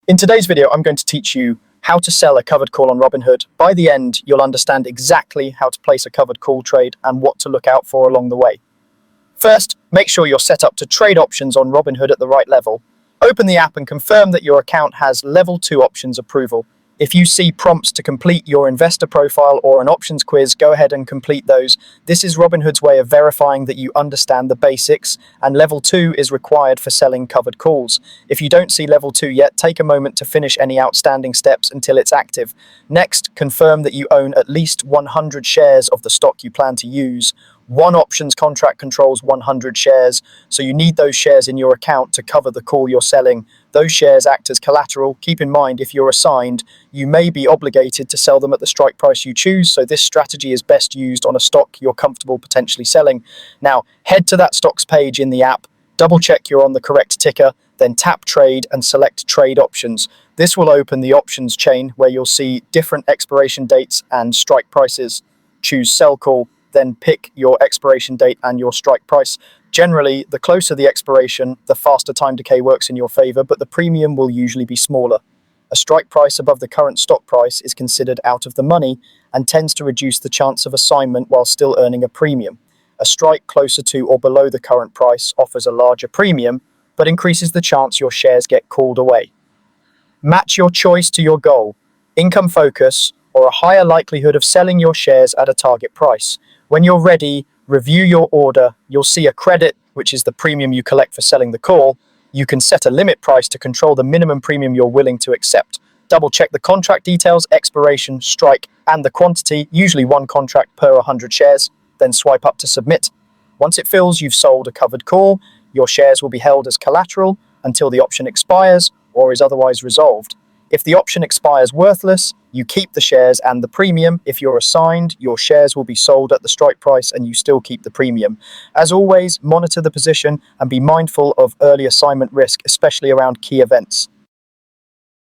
In today's video, I'm going to teach you how to sell a covered call on Robinhood. By the end, you'll understand exactly how to place a covered call trade and what to look out for along the way. First, make sure you're set up to trade options on Robinhood at the right level. Open the app and confirm that your account has Level 2 options approval. If you see prompts to complete your investor profile or an options quiz, go ahead and complete those. This is Robinhood's way of verifying that you understand the basics, and Level 2 is required for selling covered calls. If you don't see Level 2 yet, take a moment to finish any outstanding steps until it's active. Next, confirm that you own at least 100 shares of the stock you plan to use. One options contract controls 100 shares, so you need those shares in your account to cover the call you're selling. Those shares act as collateral. Keep in mind, if you're assigned, you may be obligated to sell them at the strike price you choose, so this strategy is best used on a stock you're comfortable potentially selling. Now, head to that stocks page in the app, double check you're on the correct ticker, then tap trade and select trade options. This will open the options chain where you'll see different expiration dates and strike prices. Choose sell call, then pick your expiration date and your strike price. Generally, the closer the expiration, the faster time decay works in your favor, but the premium will usually be smaller. A strike price above the current stock price is considered out of the money and tends to reduce the chance of assignment while still earning a premium. A strike closer to or below the current price offers a larger premium, but increases the chance your shares get called away. Match your choice to your goal, income focus, or a higher likelihood of selling your shares at a target price. When you're ready, review your order. You'll see a credit, which is the premium you collect for selling the call. You can set a limit price to control the minimum premium you're willing to accept. Double check the contract details, expiration, strike, and the quantity, usually one contract per 100 shares. Then swipe up to submit. Once it fills, you've sold a covered call. Your shares will be held as collateral until the option expires or is otherwise resolved. If the option expires worthless, you keep the shares and the premium. If you're assigned, your shares will be sold at the strike price and you still keep the premium. As always, monitor the position and be mindful of early assignment risk, especially around key events.